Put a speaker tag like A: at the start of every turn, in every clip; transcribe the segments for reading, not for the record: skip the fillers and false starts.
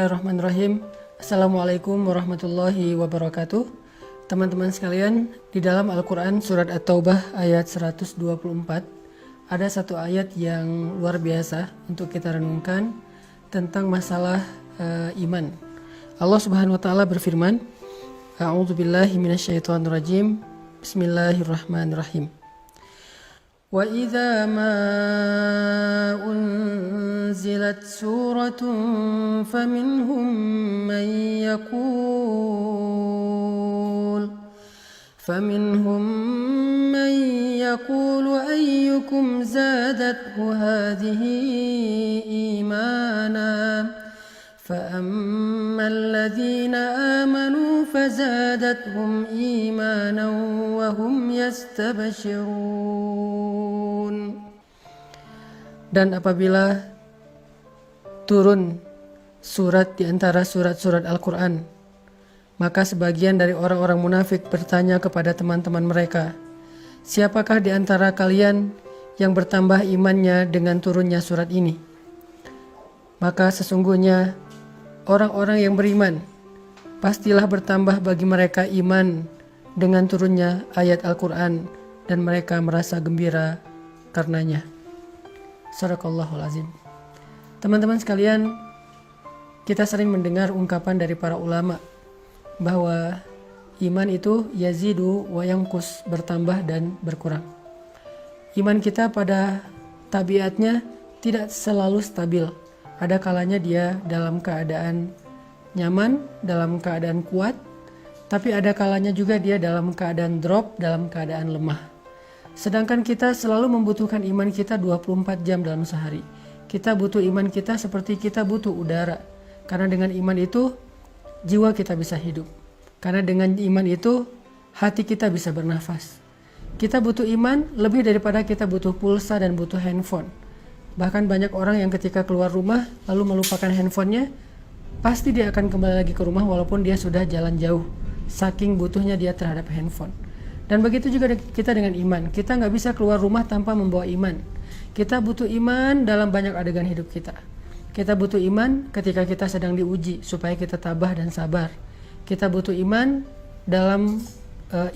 A: Bismillahirrahmanirrahim. Assalamualaikum warahmatullahi wabarakatuh. Teman-teman sekalian, di dalam Al-Quran surat At-Taubah ayat 124 ada satu ayat yang luar biasa untuk kita renungkan tentang masalah iman. Allah Subhanahu wa taala berfirman, A'udzubillahi minasyaitonirrajim. Bismillahirrahmanirrahim. Wa idza ma unzilat suratun faminhum man yaqulu ayyukum zadathu hadhihi imana فأما الذين آمنوا فزادتهم إيمانا وهم يستبشرون. Dan apabila turun surat di antara surat-surat Al-Quran, maka sebagian dari orang-orang munafik bertanya kepada teman-teman mereka, siapakah di antara kalian yang bertambah imannya dengan turunnya surat ini? Maka sesungguhnya orang-orang yang beriman pastilah bertambah bagi mereka iman dengan turunnya ayat Al-Quran dan mereka merasa gembira karenanya. Shadaqallahul azim. Teman-teman sekalian, kita sering mendengar ungkapan dari para ulama bahwa iman itu yazidu wa yanqus, bertambah dan berkurang. Iman kita pada tabiatnya tidak selalu stabil. Ada kalanya dia dalam keadaan nyaman, dalam keadaan kuat, tapi ada kalanya juga dia dalam keadaan drop, dalam keadaan lemah. Sedangkan kita selalu membutuhkan iman kita 24 jam dalam sehari. Kita butuh iman kita seperti kita butuh udara. Karena dengan iman itu, jiwa kita bisa hidup. Karena dengan iman itu, hati kita bisa bernafas. Kita butuh iman lebih daripada kita butuh pulsa dan butuh handphone. Bahkan banyak orang yang ketika keluar rumah lalu melupakan handphonenya, pasti dia akan kembali lagi ke rumah walaupun dia sudah jalan jauh, saking butuhnya dia terhadap handphone. Dan begitu juga kita dengan iman. Kita nggak bisa keluar rumah tanpa membawa iman. Kita butuh iman dalam banyak adegan hidup kita. Kita butuh iman ketika kita sedang diuji supaya kita tabah dan sabar. Kita butuh iman dalam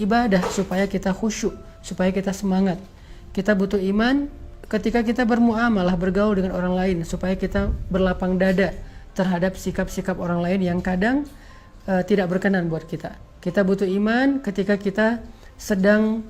A: ibadah supaya kita khusyuk, supaya kita semangat. Kita butuh iman ketika kita bermuamalah, bergaul dengan orang lain, supaya kita berlapang dada terhadap sikap-sikap orang lain yang kadang tidak berkenan buat kita. Kita butuh iman ketika kita sedang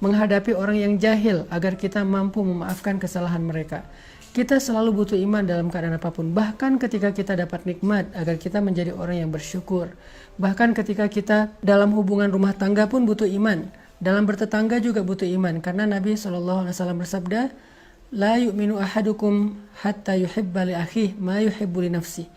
A: menghadapi orang yang jahil agar kita mampu memaafkan kesalahan mereka. Kita selalu butuh iman dalam keadaan apapun. Bahkan ketika kita dapat nikmat, agar kita menjadi orang yang bersyukur. Bahkan ketika kita dalam hubungan rumah tangga pun butuh iman. Dalam bertetangga juga butuh iman, karena Nabi SAW bersabda, la yu'minu ahadukum hatta yuhibba li akhihi ma yuhibbu li nafsihi.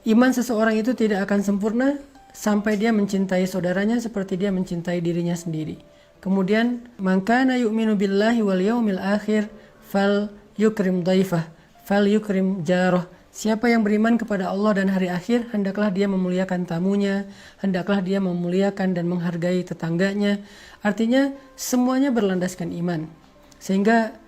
A: Iman seseorang itu tidak akan sempurna sampai dia mencintai saudaranya seperti dia mencintai dirinya sendiri. Kemudian, man kana yu'minu billahi wal yaumil akhir fal yukrim dhaifah, fal yukrim jarah. Siapa yang beriman kepada Allah dan hari akhir, hendaklah dia memuliakan tamunya, hendaklah dia memuliakan dan menghargai tetangganya. Artinya semuanya berlandaskan iman. Sehingga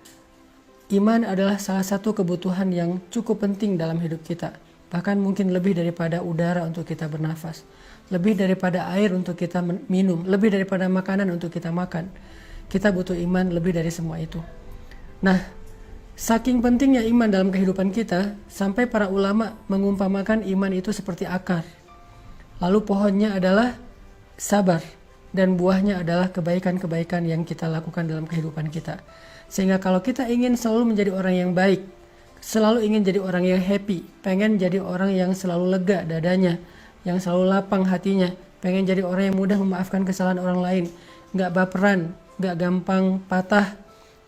A: iman adalah salah satu kebutuhan yang cukup penting dalam hidup kita. Bahkan mungkin lebih daripada udara untuk kita bernafas, lebih daripada air untuk kita minum, lebih daripada makanan untuk kita makan. Kita butuh iman lebih dari semua itu. Nah, saking pentingnya iman dalam kehidupan kita, sampai para ulama mengumpamakan iman itu seperti akar. Lalu pohonnya adalah sabar, dan buahnya adalah kebaikan-kebaikan yang kita lakukan dalam kehidupan kita. Sehingga kalau kita ingin selalu menjadi orang yang baik, selalu ingin jadi orang yang happy, pengen jadi orang yang selalu lega dadanya, yang selalu lapang hatinya, pengen jadi orang yang mudah memaafkan kesalahan orang lain, gak baperan, gak gampang patah,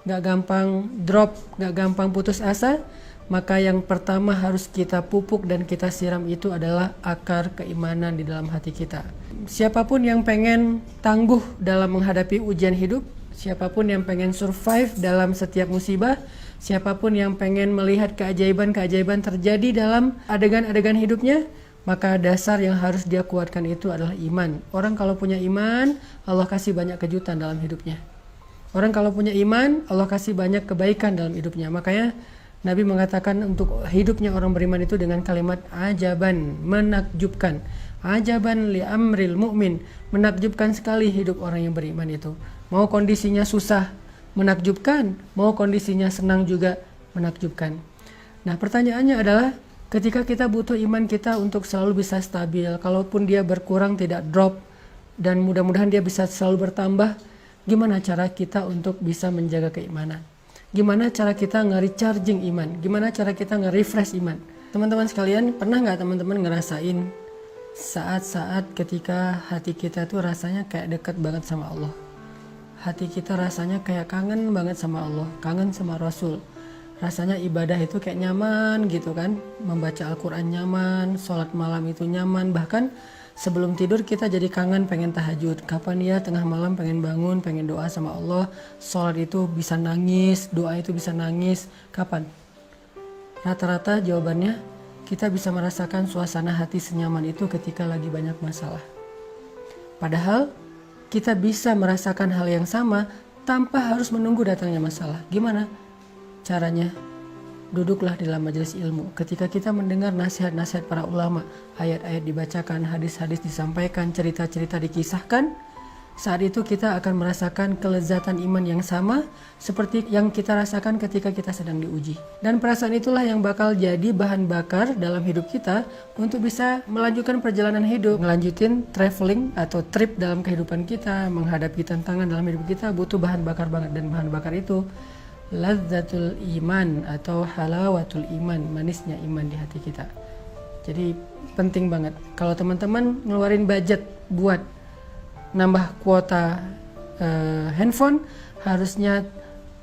A: gak gampang drop, gak gampang putus asa, maka yang pertama harus kita pupuk dan kita siram itu adalah akar keimanan di dalam hati kita. Siapapun yang pengen tangguh dalam menghadapi ujian hidup, siapapun yang pengen survive dalam setiap musibah, siapapun yang pengen melihat keajaiban-keajaiban terjadi dalam adegan-adegan hidupnya, maka dasar yang harus dia kuatkan itu adalah iman. Orang kalau punya iman, Allah kasih banyak kejutan dalam hidupnya. Orang kalau punya iman, Allah kasih banyak kebaikan dalam hidupnya. Makanya Nabi mengatakan untuk hidupnya orang beriman itu dengan kalimat ajaban, menakjubkan. Ajaban li amril mu'min, menakjubkan sekali hidup orang yang beriman itu. Mau kondisinya susah, menakjubkan. Mau kondisinya senang juga, menakjubkan. Nah, pertanyaannya adalah ketika kita butuh iman kita untuk selalu bisa stabil, kalaupun dia berkurang tidak drop, dan mudah-mudahan dia bisa selalu bertambah, gimana cara kita untuk bisa menjaga keimanan? Gimana cara kita nge-recharging iman? Gimana cara kita nge-refresh iman? Teman-teman sekalian, pernah nggak teman-teman ngerasain saat-saat ketika hati kita tuh rasanya kayak dekat banget sama Allah? Hati kita rasanya kayak kangen banget sama Allah, kangen sama Rasul. Rasanya ibadah itu kayak nyaman gitu kan, membaca Al-Quran nyaman, sholat malam itu nyaman, bahkan sebelum tidur kita jadi kangen pengen tahajud. Kapan ya tengah malam pengen bangun, pengen doa sama Allah, sholat itu bisa nangis, doa itu bisa nangis. Kapan? Rata-rata jawabannya kita bisa merasakan suasana hati senyaman itu ketika lagi banyak masalah. Padahal kita bisa merasakan hal yang sama tanpa harus menunggu datangnya masalah. Gimana caranya? Duduklah di dalam majelis ilmu. Ketika kita mendengar nasihat-nasihat para ulama, ayat-ayat dibacakan, hadis-hadis disampaikan, cerita-cerita dikisahkan, saat itu kita akan merasakan kelezatan iman yang sama seperti yang kita rasakan ketika kita sedang diuji. Dan perasaan itulah yang bakal jadi bahan bakar dalam hidup kita untuk bisa melanjutkan perjalanan hidup, melanjutin traveling atau trip dalam kehidupan kita, menghadapi tantangan dalam hidup kita butuh bahan bakar banget. Dan bahan bakar itu lazzatul iman atau halawatul iman, manisnya iman di hati kita. Jadi penting banget kalau teman-teman ngeluarin budget buat nambah kuota handphone, harusnya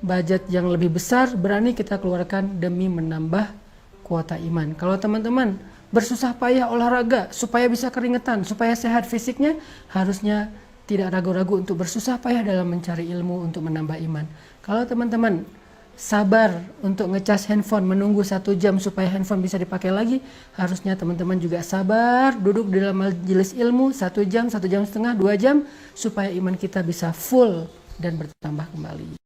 A: budget yang lebih besar berani kita keluarkan demi menambah kuota iman. Kalau teman-teman bersusah payah olahraga supaya bisa keringetan, supaya sehat fisiknya, harusnya tidak ragu-ragu untuk bersusah payah dalam mencari ilmu untuk menambah iman. Kalau teman-teman sabar untuk ngecas handphone, menunggu 1 jam supaya handphone bisa dipakai lagi, harusnya teman-teman juga sabar duduk di dalam majelis ilmu 1 jam, 1,5 jam, 2 jam, supaya iman kita bisa full dan bertambah kembali.